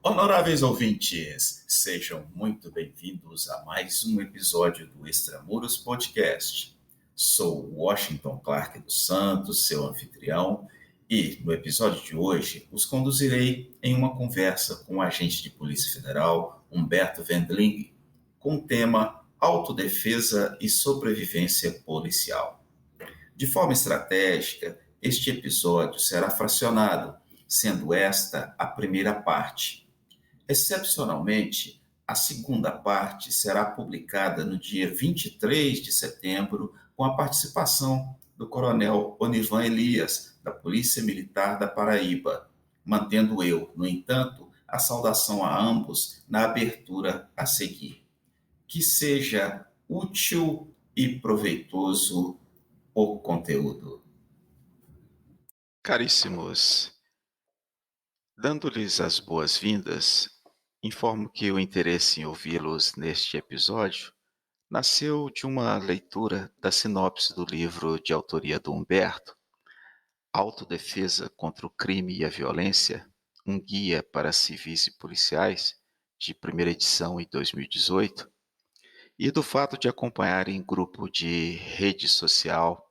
Honoráveis ouvintes, sejam muito bem-vindos a mais um episódio do Extramuros Podcast. Sou Washington Clark dos Santos, seu anfitrião, e no episódio de hoje os conduzirei em uma conversa com o agente de Polícia Federal, Humberto Wendling, com o tema Autodefesa e Sobrevivência Policial. De forma estratégica, este episódio será fracionado, sendo esta a primeira parte. Excepcionalmente, a segunda parte será publicada no dia 23 de setembro, com a participação do Coronel Onivan Elias, da Polícia Militar da Paraíba, mantendo eu, no entanto, a saudação a ambos na abertura a seguir. Que seja útil e proveitoso o conteúdo. Caríssimos, dando-lhes as boas-vindas, informo que o interesse em ouvi-los neste episódio nasceu de uma leitura da sinopse do livro de autoria do Humberto, Autodefesa contra o Crime e a Violência, um guia para civis e policiais, de primeira edição em 2018, e do fato de acompanhar em grupo de rede social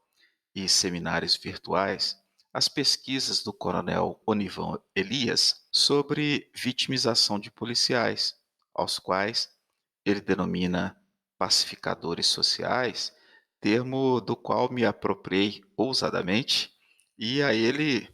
e seminários virtuais as pesquisas do Coronel Onivan Elias sobre vitimização de policiais, aos quais ele denomina pacificadores sociais, termo do qual me apropriei ousadamente e a ele,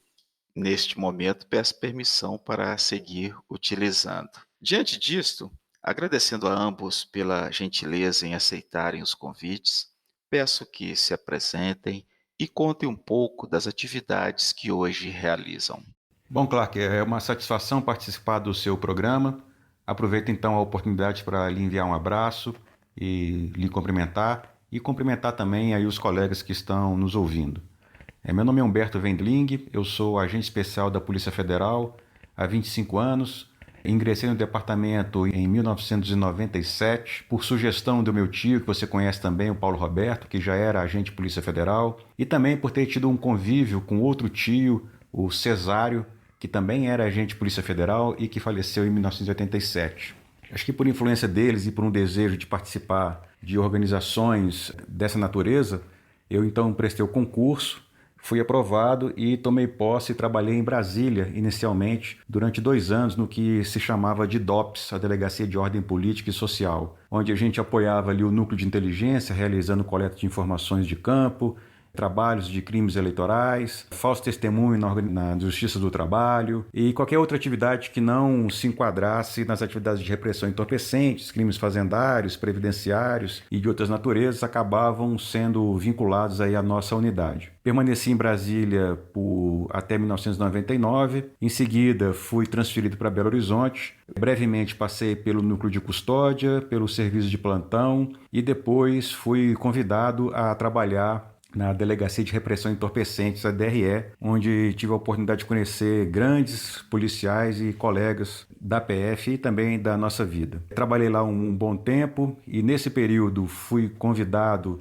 neste momento, peço permissão para seguir utilizando. Diante disto, agradecendo a ambos pela gentileza em aceitarem os convites, peço que se apresentem e contem um pouco das atividades que hoje realizam. Bom, Clark, é uma satisfação participar do seu programa. Aproveito então a oportunidade para lhe enviar um abraço e lhe cumprimentar e cumprimentar também aí os colegas que estão nos ouvindo. Meu nome é Humberto Wendling, eu sou agente especial da Polícia Federal há 25 anos. Ingressei no departamento em 1997 por sugestão do meu tio, que você conhece também, o Paulo Roberto, que já era agente de Polícia Federal, e também por ter tido um convívio com outro tio, o Cesário, que também era agente de Polícia Federal e que faleceu em 1987. Acho que por influência deles e por um desejo de participar de organizações dessa natureza, eu então prestei o concurso, fui aprovado e tomei posse e trabalhei em Brasília, inicialmente, durante 2 anos no que se chamava de DOPS, a Delegacia de Ordem Política e Social, onde a gente apoiava ali o núcleo de inteligência, realizando coleta de informações de campo, trabalhos de crimes eleitorais, falso testemunho na Justiça do Trabalho e qualquer outra atividade que não se enquadrasse nas atividades de repressão entorpecentes, crimes fazendários, previdenciários e de outras naturezas acabavam sendo vinculados aí à nossa unidade. Permaneci em Brasília até 1999, em seguida fui transferido para Belo Horizonte, brevemente passei pelo núcleo de custódia, pelo serviço de plantão e depois fui convidado a trabalhar na Delegacia de Repressão Entorpecentes, a DRE, onde tive a oportunidade de conhecer grandes policiais e colegas da PF e também da nossa vida. Trabalhei lá um bom tempo e nesse período fui convidado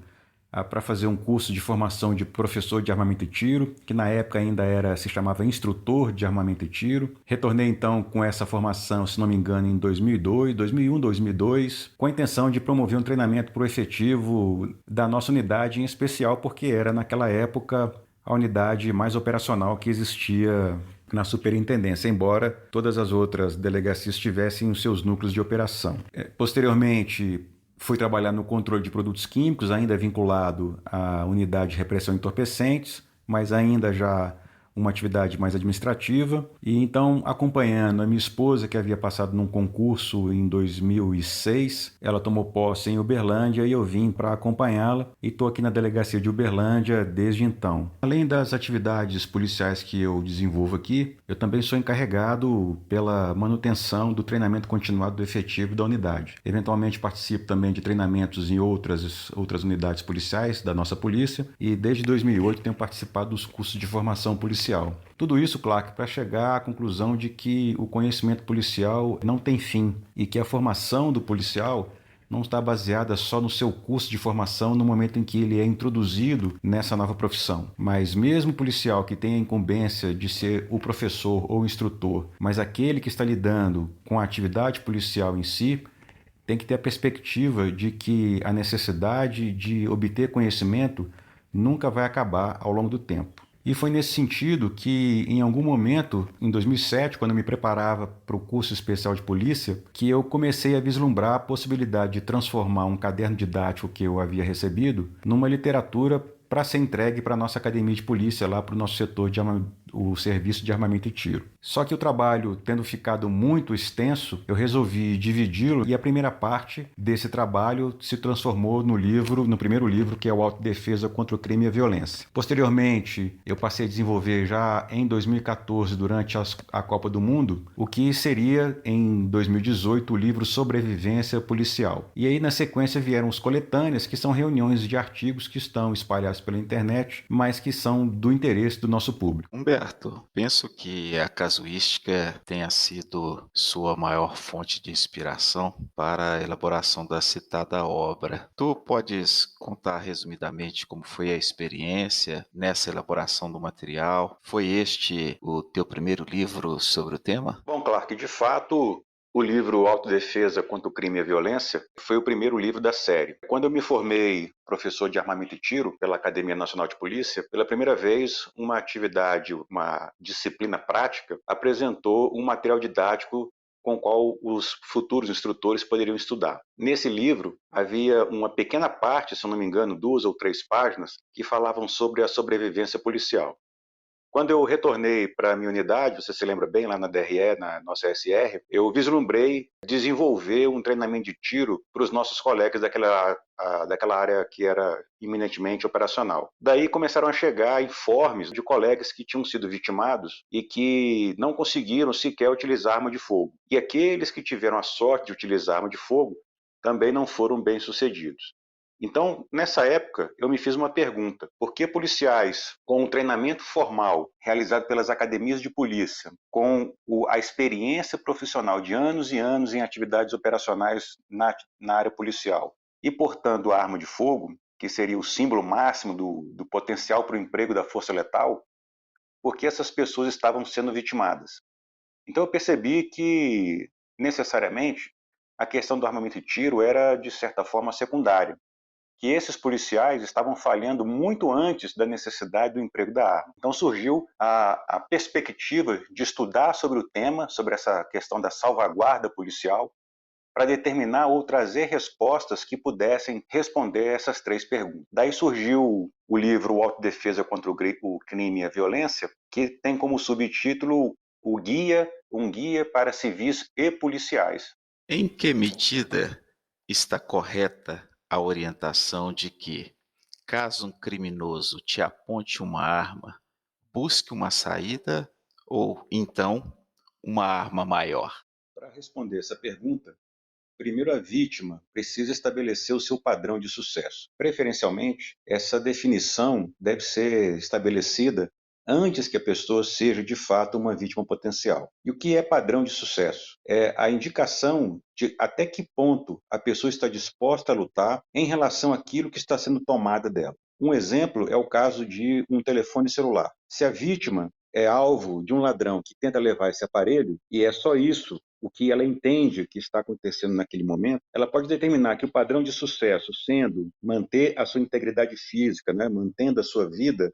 para fazer um curso de formação de professor de armamento e tiro, que na época ainda se chamava instrutor de armamento e tiro. Retornei então com essa formação, se não me engano, em 2001, 2002, com a intenção de promover um treinamento para o efetivo da nossa unidade, em especial porque era naquela época a unidade mais operacional que existia na superintendência, embora todas as outras delegacias tivessem os seus núcleos de operação. Posteriormente, fui trabalhar no controle de produtos químicos, ainda vinculado à unidade de repressão entorpecentes, mas ainda já uma atividade mais administrativa. E então, acompanhando a minha esposa, que havia passado num concurso em 2006, ela tomou posse em Uberlândia e eu vim para acompanhá-la e estou aqui na delegacia de Uberlândia desde então. Além das atividades policiais que eu desenvolvo aqui, eu também sou encarregado pela manutenção do treinamento continuado do efetivo da unidade. Eventualmente participo também de treinamentos em outras unidades policiais da nossa polícia e desde 2008 tenho participado dos cursos de formação policial policial. Tudo isso, Clark, para chegar à conclusão de que o conhecimento policial não tem fim e que a formação do policial não está baseada só no seu curso de formação no momento em que ele é introduzido nessa nova profissão. Mas mesmo o policial que tem a incumbência de ser o professor ou o instrutor, mas aquele que está lidando com a atividade policial em si, tem que ter a perspectiva de que a necessidade de obter conhecimento nunca vai acabar ao longo do tempo. E foi nesse sentido que, em algum momento, em 2007, quando eu me preparava para o curso especial de polícia, que eu comecei a vislumbrar a possibilidade de transformar um caderno didático que eu havia recebido numa literatura para ser entregue para a nossa academia de polícia, lá para o nosso setor de o serviço de armamento e tiro. Só que o trabalho tendo ficado muito extenso, eu resolvi dividi-lo e a primeira parte desse trabalho se transformou no primeiro livro, que é o Autodefesa contra o Crime e a Violência. Posteriormente, eu passei a desenvolver já em 2014, durante a Copa do Mundo, o que seria em 2018 o livro Sobrevivência Policial. E aí na sequência vieram os coletâneas, que são reuniões de artigos que estão espalhados pela internet, mas que são do interesse do nosso público. Humberto, penso que a casuística tenha sido sua maior fonte de inspiração para a elaboração da citada obra. Tu podes contar resumidamente como foi a experiência nessa elaboração do material? Foi este o teu primeiro livro sobre o tema? Bom, Clark, de fato, o livro Autodefesa contra o Crime e a Violência foi o primeiro livro da série. Quando eu me formei professor de armamento e tiro pela Academia Nacional de Polícia, pela primeira vez, uma atividade, uma disciplina prática, apresentou um material didático com o qual os futuros instrutores poderiam estudar. Nesse livro, havia uma pequena parte, se eu não me engano, 2 ou 3 páginas, que falavam sobre a sobrevivência policial. Quando eu retornei para a minha unidade, você se lembra bem, lá na DRE, na nossa SR, eu vislumbrei desenvolver um treinamento de tiro para os nossos colegas daquela área que era eminentemente operacional. Daí começaram a chegar informes de colegas que tinham sido vitimados e que não conseguiram sequer utilizar arma de fogo. E aqueles que tiveram a sorte de utilizar arma de fogo também não foram bem-sucedidos. Então, nessa época, eu me fiz uma pergunta: por que policiais com um treinamento formal realizado pelas academias de polícia, com a experiência profissional de anos e anos em atividades operacionais na área policial e portando arma de fogo, que seria o símbolo máximo do potencial para o emprego da força letal, por que essas pessoas estavam sendo vitimadas? Então, eu percebi que, necessariamente, a questão do armamento e tiro era, de certa forma, secundária, que esses policiais estavam falhando muito antes da necessidade do emprego da arma. Então surgiu a perspectiva de estudar sobre o tema, sobre essa questão da salvaguarda policial, para determinar ou trazer respostas que pudessem responder essas 3 perguntas. Daí surgiu o livro Autodefesa contra o Crime e a Violência, que tem como subtítulo um guia para civis e policiais. Em que medida está correta a orientação de que, caso um criminoso te aponte uma arma, busque uma saída ou, então, uma arma maior? Para responder essa pergunta, primeiro a vítima precisa estabelecer o seu padrão de sucesso. Preferencialmente, essa definição deve ser estabelecida antes que a pessoa seja de fato uma vítima potencial. E o que é padrão de sucesso? É a indicação de até que ponto a pessoa está disposta a lutar em relação àquilo que está sendo tomada dela. Um exemplo é o caso de um telefone celular. Se a vítima é alvo de um ladrão que tenta levar esse aparelho, e é só isso o que ela entende que está acontecendo naquele momento, ela pode determinar que o padrão de sucesso sendo manter a sua integridade física, né, mantendo a sua vida,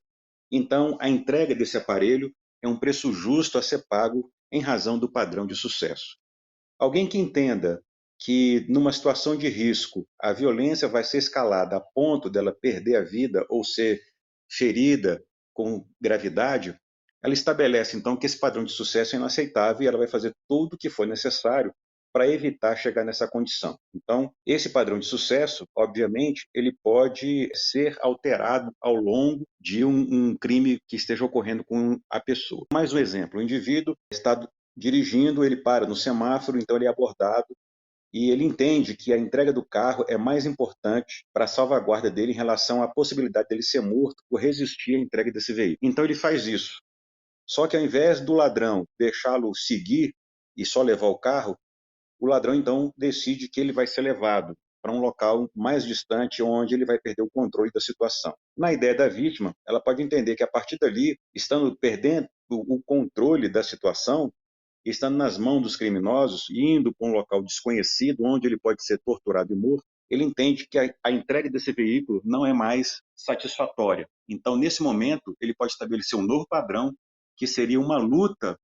então a entrega desse aparelho é um preço justo a ser pago em razão do padrão de sucesso. Alguém que entenda que numa situação de risco a violência vai ser escalada a ponto dela perder a vida ou ser ferida com gravidade, ela estabelece então que esse padrão de sucesso é inaceitável e ela vai fazer tudo o que for necessário para evitar chegar nessa condição. Então, esse padrão de sucesso, obviamente, ele pode ser alterado ao longo de um crime que esteja ocorrendo com a pessoa. Mais um exemplo: o indivíduo está dirigindo, ele para no semáforo, então ele é abordado e ele entende que a entrega do carro é mais importante para a salvaguarda dele em relação à possibilidade dele ser morto por resistir à entrega desse veículo. Então ele faz isso. Só que ao invés do ladrão deixá-lo seguir e só levar o carro, o ladrão então decide que ele vai ser levado para um local mais distante, onde ele vai perder o controle da situação. Na ideia da vítima, ela pode entender que a partir dali, estando perdendo o controle da situação, estando nas mãos dos criminosos e indo para um local desconhecido, onde ele pode ser torturado e morto, ele entende que a entrega desse veículo não é mais satisfatória. Então, nesse momento, ele pode estabelecer um novo padrão, que seria uma luta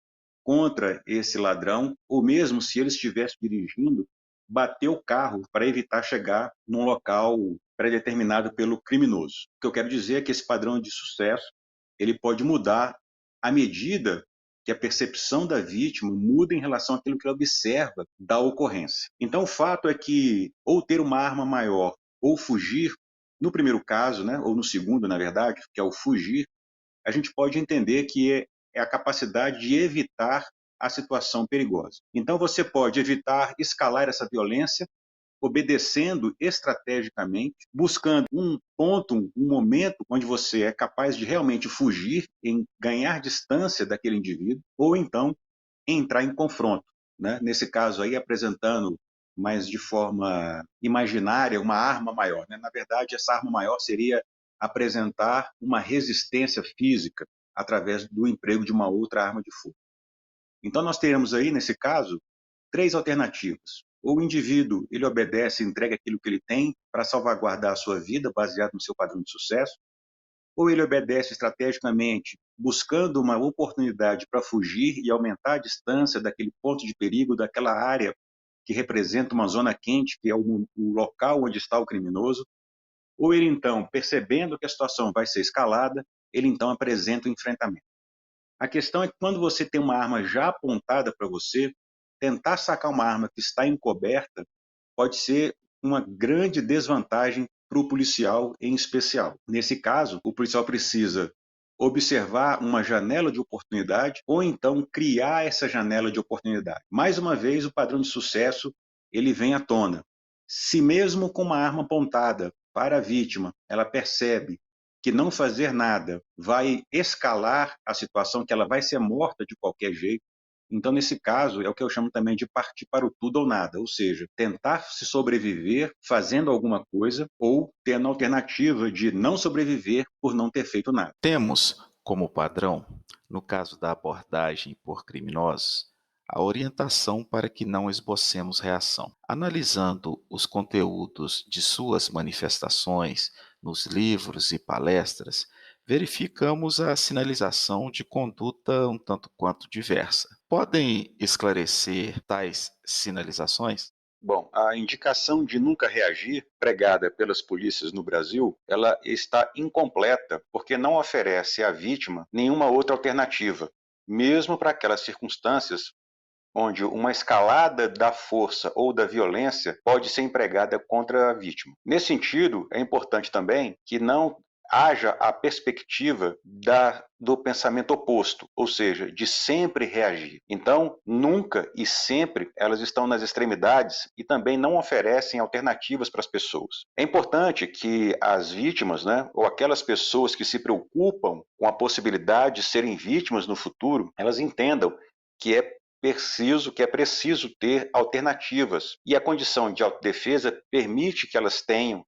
contra esse ladrão, ou mesmo se ele estivesse dirigindo, bater o carro para evitar chegar num local pré-determinado pelo criminoso. O que eu quero dizer é que esse padrão de sucesso ele pode mudar à medida que a percepção da vítima muda em relação àquilo que ela observa da ocorrência. Então, o fato é que ou ter uma arma maior ou fugir, no primeiro caso, né, ou no segundo, na verdade, que é o fugir, a gente pode entender que é a capacidade de evitar a situação perigosa. Então, você pode evitar escalar essa violência obedecendo estrategicamente, buscando um ponto, um momento onde você é capaz de realmente fugir, em ganhar distância daquele indivíduo, ou então entrar em confronto, né? Nesse caso aí, apresentando, mas de forma imaginária, uma arma maior, né? Na verdade, essa arma maior seria apresentar uma resistência física através do emprego de uma outra arma de fogo. Então, nós teremos aí, nesse caso, três alternativas. Ou o indivíduo ele obedece e entrega aquilo que ele tem para salvaguardar a sua vida, baseado no seu padrão de sucesso, ou ele obedece estrategicamente, buscando uma oportunidade para fugir e aumentar a distância daquele ponto de perigo, daquela área que representa uma zona quente, que é o local onde está o criminoso, ou ele então, percebendo que a situação vai ser escalada, ele então apresenta o enfrentamento. A questão é que quando você tem uma arma já apontada para você, tentar sacar uma arma que está encoberta pode ser uma grande desvantagem para o policial em especial. Nesse caso, o policial precisa observar uma janela de oportunidade ou então criar essa janela de oportunidade. Mais uma vez, o padrão de sucesso ele vem à tona. Se mesmo com uma arma apontada para a vítima, ela percebe que não fazer nada vai escalar a situação, que ela vai ser morta de qualquer jeito, então, nesse caso, é o que eu chamo também de partir para o tudo ou nada, ou seja, tentar se sobreviver fazendo alguma coisa ou tendo a alternativa de não sobreviver por não ter feito nada. Temos como padrão, no caso da abordagem por criminosos, a orientação para que não esbocemos reação. Analisando os conteúdos de suas manifestações nos livros e palestras, verificamos a sinalização de conduta um tanto quanto diversa. Podem esclarecer tais sinalizações? Bom, a indicação de nunca reagir, pregada pelas polícias no Brasil, ela está incompleta porque não oferece à vítima nenhuma outra alternativa, mesmo para aquelas circunstâncias onde uma escalada da força ou da violência pode ser empregada contra a vítima. Nesse sentido, é importante também que não haja a perspectiva do pensamento oposto, ou seja, de sempre reagir. Então, nunca e sempre elas estão nas extremidades e também não oferecem alternativas para as pessoas. É importante que as vítimas, né, ou aquelas pessoas que se preocupam com a possibilidade de serem vítimas no futuro, elas entendam que é preciso ter alternativas. E a condição de autodefesa permite que elas tenham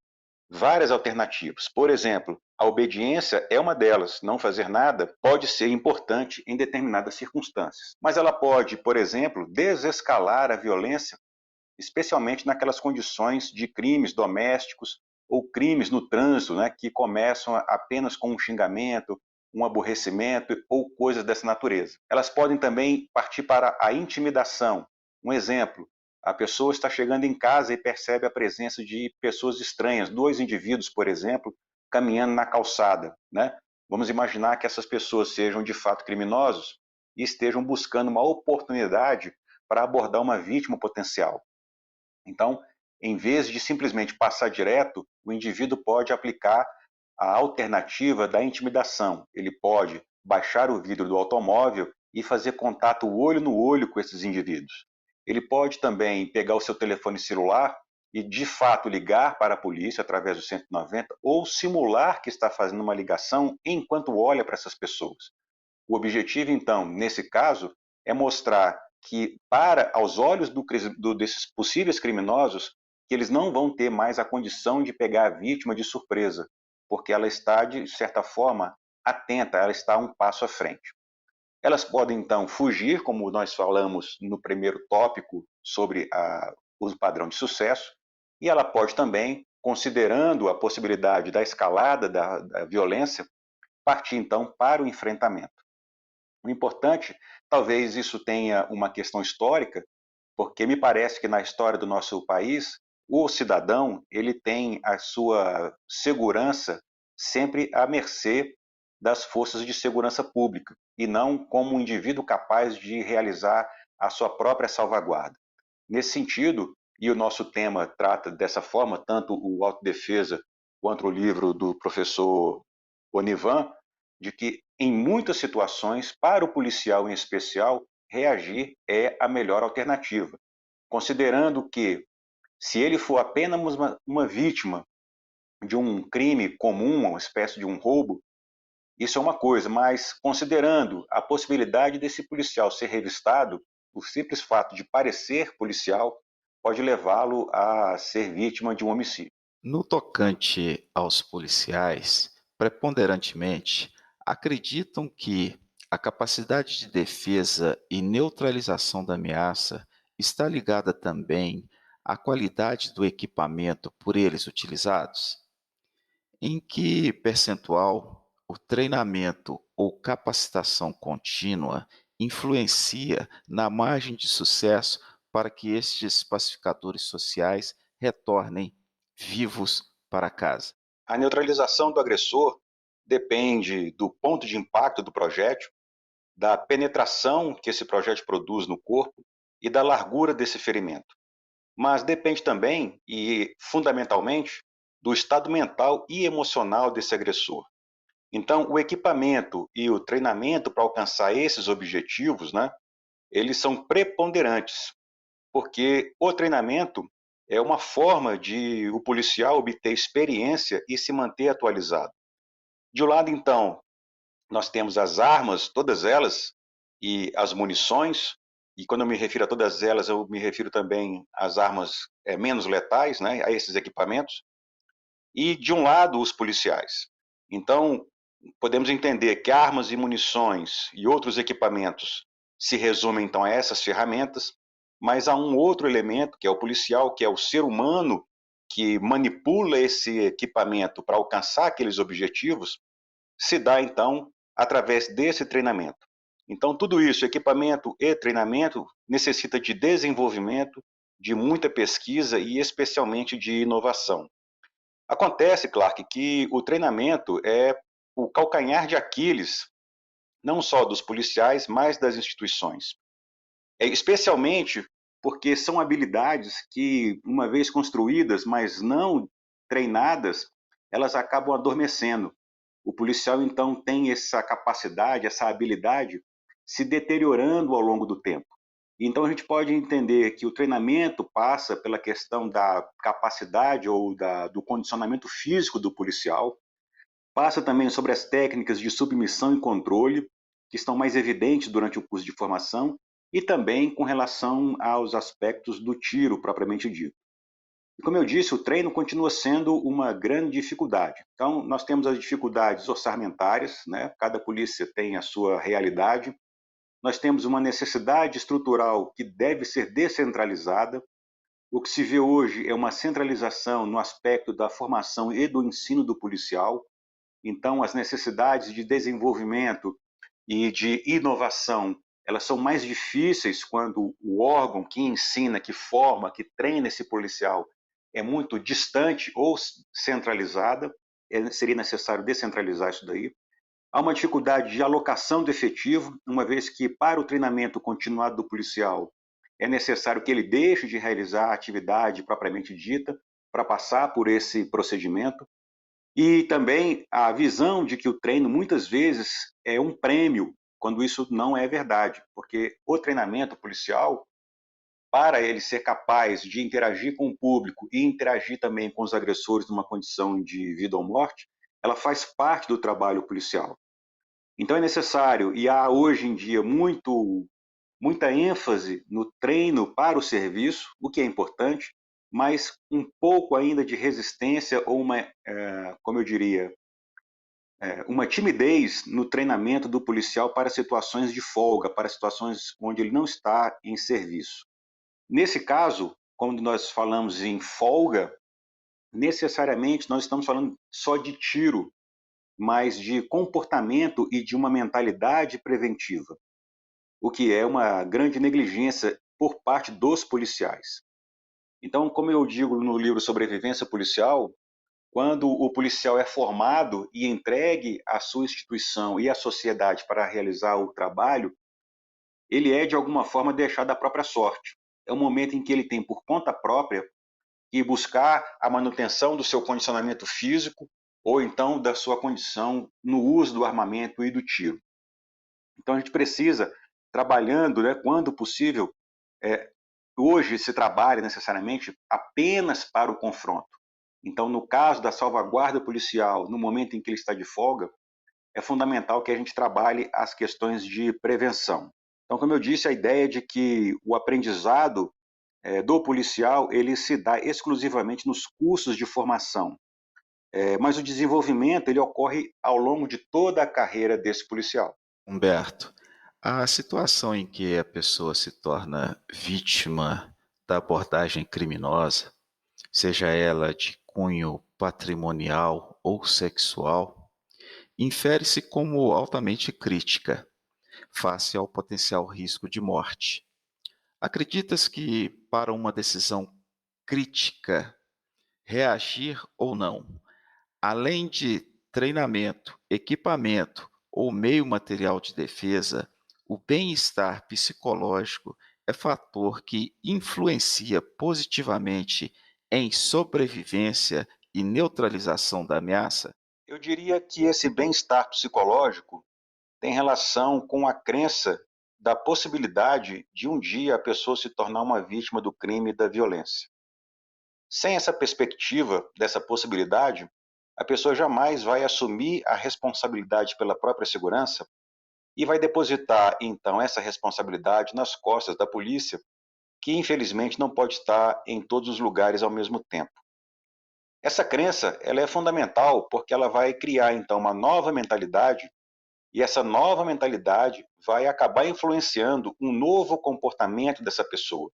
várias alternativas. Por exemplo, a obediência é uma delas. Não fazer nada pode ser importante em determinadas circunstâncias. Mas ela pode, por exemplo, desescalar a violência, especialmente naquelas condições de crimes domésticos ou crimes no trânsito, né, que começam apenas com um xingamento, um aborrecimento ou coisas dessa natureza. Elas podem também partir para a intimidação. Um exemplo, a pessoa está chegando em casa e percebe a presença de pessoas estranhas, dois indivíduos, por exemplo, caminhando na calçada, né? Vamos imaginar que essas pessoas sejam de fato criminosos e estejam buscando uma oportunidade para abordar uma vítima potencial. Então, em vez de simplesmente passar direto, o indivíduo pode aplicar a alternativa da intimidação. Ele pode baixar o vidro do automóvel e fazer contato olho no olho com esses indivíduos. Ele pode também pegar o seu telefone celular e, de fato, ligar para a polícia através do 190 ou simular que está fazendo uma ligação enquanto olha para essas pessoas. O objetivo, então, nesse caso, é mostrar que, aos olhos desses possíveis criminosos, que eles não vão ter mais a condição de pegar a vítima de surpresa, porque ela está, de certa forma, atenta, ela está um passo à frente. Elas podem, então, fugir, como nós falamos no primeiro tópico sobre o padrão de sucesso, e ela pode também, considerando a possibilidade da escalada da violência, partir, então, para o enfrentamento. O importante, talvez isso tenha uma questão histórica, porque me parece que na história do nosso país, o cidadão ele tem a sua segurança sempre à mercê das forças de segurança pública, e não como um indivíduo capaz de realizar a sua própria salvaguarda. Nesse sentido, e o nosso tema trata dessa forma, tanto o Autodefesa quanto o livro do professor Onivan, de que em muitas situações, para o policial em especial, reagir é a melhor alternativa, considerando que, se ele for apenas uma vítima de um crime comum, uma espécie de um roubo, isso é uma coisa, mas considerando a possibilidade desse policial ser revistado, o simples fato de parecer policial pode levá-lo a ser vítima de um homicídio. No tocante aos policiais, preponderantemente, acreditam que a capacidade de defesa e neutralização da ameaça está ligada também à qualidade do equipamento por eles utilizados? Em que percentual o treinamento ou capacitação contínua influencia na margem de sucesso para que estes pacificadores sociais retornem vivos para casa? A neutralização do agressor depende do ponto de impacto do projétil, da penetração que esse projétil produz no corpo e da largura desse ferimento. Mas depende também, e fundamentalmente, do estado mental e emocional desse agressor. Então, o equipamento e o treinamento para alcançar esses objetivos, né, eles são preponderantes, porque o treinamento é uma forma de o policial obter experiência e se manter atualizado. De um lado, então, nós temos as armas, todas elas, e as munições, e quando eu me refiro a todas elas, eu me refiro também às armas menos letais, né, a esses equipamentos, e de um lado os policiais. Então, podemos entender que armas e munições e outros equipamentos se resumem então a essas ferramentas, mas há um outro elemento, que é o policial, que é o ser humano que manipula esse equipamento para alcançar aqueles objetivos, se dá então através desse treinamento. Então, tudo isso, equipamento e treinamento, necessita de desenvolvimento, de muita pesquisa e especialmente de inovação. Acontece, Clark, que o treinamento é o calcanhar de Aquiles, não só dos policiais, mas das instituições. Especialmente porque são habilidades que, uma vez construídas, mas não treinadas, elas acabam adormecendo. O policial, então, tem essa capacidade, essa habilidade se deteriorando ao longo do tempo. Então, a gente pode entender que o treinamento passa pela questão da capacidade ou do condicionamento físico do policial, passa também sobre as técnicas de submissão e controle, que estão mais evidentes durante o curso de formação, e também com relação aos aspectos do tiro propriamente dito. E como eu disse, o treino continua sendo uma grande dificuldade. Então, nós temos as dificuldades orçamentárias, né? Cada polícia tem a sua realidade. Nós temos uma necessidade estrutural que deve ser descentralizada. O que se vê hoje é uma centralização no aspecto da formação e do ensino do policial. Então, as necessidades de desenvolvimento e de inovação, elas são mais difíceis quando o órgão que ensina, que forma, que treina esse policial é muito distante ou centralizada. Seria necessário descentralizar isso daí. Há uma dificuldade de alocação do efetivo, uma vez que para o treinamento continuado do policial é necessário que ele deixe de realizar a atividade propriamente dita para passar por esse procedimento. E também a visão de que o treino muitas vezes é um prêmio, quando isso não é verdade, porque o treinamento policial, para ele ser capaz de interagir com o público e interagir também com os agressores numa condição de vida ou morte, ela faz parte do trabalho policial. Então é necessário, e há hoje em dia muita ênfase no treino para o serviço, o que é importante, mas um pouco ainda de resistência ou como eu diria, uma timidez no treinamento do policial para situações de folga, para situações onde ele não está em serviço. Nesse caso, quando nós falamos em folga, necessariamente nós estamos falando só de tiro, mas de comportamento e de uma mentalidade preventiva, o que é uma grande negligência por parte dos policiais. Então, como eu digo no livro Sobrevivência Policial, quando o policial é formado e entregue à sua instituição e à sociedade para realizar o trabalho, ele é de alguma forma deixado à própria sorte. É um momento em que ele tem por conta própria que buscar a manutenção do seu condicionamento físico ou então da sua condição no uso do armamento e do tiro. Então a gente precisa, trabalhando, né, quando possível, hoje se trabalha necessariamente apenas para o confronto. Então, no caso da salvaguarda policial, no momento em que ele está de folga, é fundamental que a gente trabalhe as questões de prevenção. Então, como eu disse, a ideia de que o aprendizado do policial ele se dá exclusivamente nos cursos de formação, mas o desenvolvimento ele ocorre ao longo de toda a carreira desse policial. Humberto, a situação em que a pessoa se torna vítima da abordagem criminosa, seja ela de cunho patrimonial ou sexual, infere-se como altamente crítica, face ao potencial risco de morte. Acreditas que, para uma decisão crítica, reagir ou não, além de treinamento, equipamento ou meio material de defesa, o bem-estar psicológico é fator que influencia positivamente em sobrevivência e neutralização da ameaça? Eu diria que esse bem-estar psicológico tem relação com a crença da possibilidade de um dia a pessoa se tornar uma vítima do crime e da violência. Sem essa perspectiva dessa possibilidade, a pessoa jamais vai assumir a responsabilidade pela própria segurança e vai depositar, então, essa responsabilidade nas costas da polícia, que infelizmente não pode estar em todos os lugares ao mesmo tempo. Essa crença ela é fundamental porque ela vai criar, então, uma nova mentalidade e essa nova mentalidade vai acabar influenciando um novo comportamento dessa pessoa.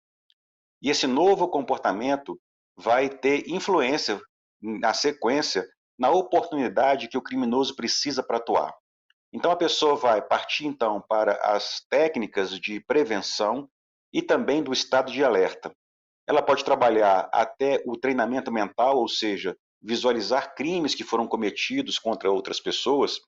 E esse novo comportamento vai ter influência, na sequência, na oportunidade que o criminoso precisa para atuar. Então a pessoa vai partir então para as técnicas de prevenção e também do estado de alerta. Ela pode trabalhar até o treinamento mental, ou seja, visualizar crimes que foram cometidos contra outras pessoas,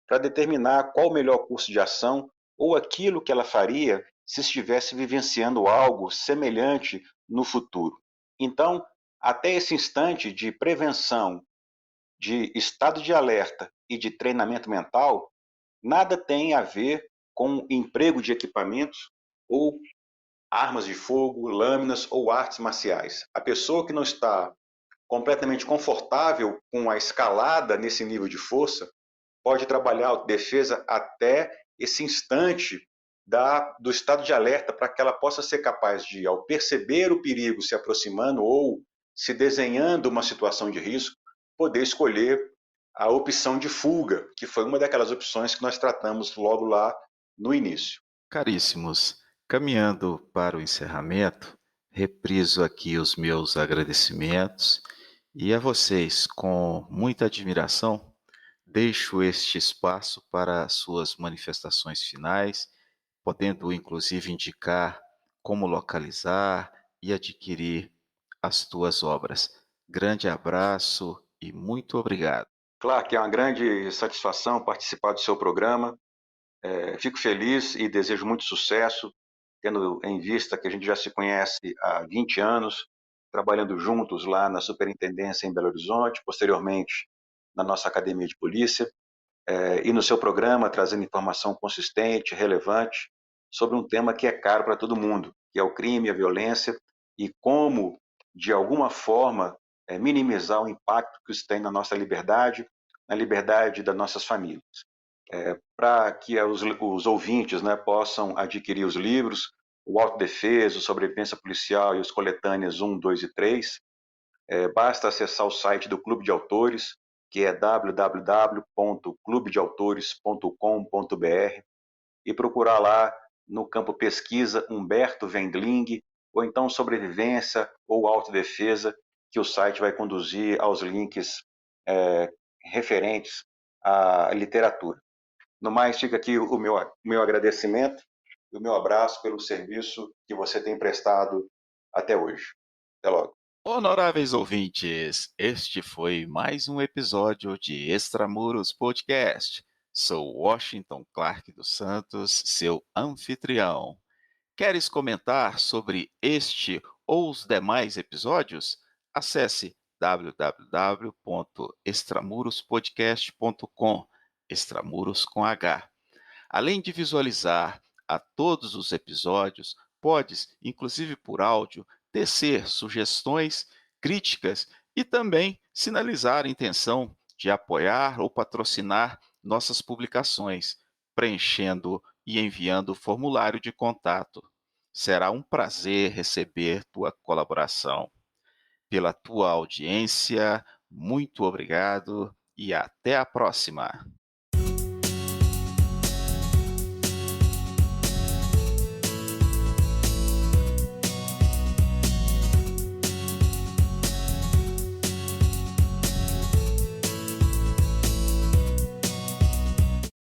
para determinar qual o melhor curso de ação ou aquilo que ela faria se estivesse vivenciando algo semelhante no futuro. Então, até esse instante de prevenção, de estado de alerta e de treinamento mental, nada tem a ver com emprego de equipamentos ou armas de fogo, lâminas ou artes marciais. A pessoa que não está completamente confortável com a escalada nesse nível de força pode trabalhar a defesa até esse instante do estado de alerta para que ela possa ser capaz de, ao perceber o perigo se aproximando ou se desenhando uma situação de risco, poder escolher a opção de fuga, que foi uma daquelas opções que nós tratamos logo lá no início. Caríssimos, caminhando para o encerramento, repriso aqui os meus agradecimentos e a vocês, com muita admiração, deixo este espaço para suas manifestações finais, podendo inclusive indicar como localizar e adquirir as tuas obras. Grande abraço e muito obrigado. Claro que é uma grande satisfação participar do seu programa. Fico feliz e desejo muito sucesso, tendo em vista que a gente já se conhece há 20 anos, trabalhando juntos lá na Superintendência em Belo Horizonte, posteriormente na nossa Academia de Polícia, e no seu programa trazendo informação consistente, relevante, sobre um tema que é caro para todo mundo, que é o crime, a violência, e como, de alguma forma, minimizar o impacto que isso tem na nossa liberdade, na liberdade das nossas famílias. para que os ouvintes, né, possam adquirir os livros, o Autodefesa, o Sobrevivência Policial e os coletâneas 1, 2 e 3, basta acessar o site do Clube de Autores, que é www.clubedeautores.com.br, e procurar lá no campo pesquisa Humberto Wendling, ou então Sobrevivência ou Autodefesa, que o site vai conduzir aos links referentes à literatura. No mais, fica aqui o meu agradecimento e o meu abraço pelo serviço que você tem prestado até hoje. Até logo. Honoráveis ouvintes, este foi mais um episódio de Extramuros Podcast. Sou Washington Clark dos Santos, seu anfitrião. Queres comentar sobre este ou os demais episódios? Acesse www.extramurospodcast.com, Extramuros com H. Além de visualizar a todos os episódios, podes, inclusive por áudio, tecer sugestões, críticas e também sinalizar a intenção de apoiar ou patrocinar nossas publicações, preenchendo e enviando o formulário de contato. Será um prazer receber tua colaboração. Pela tua audiência, muito obrigado e até a próxima!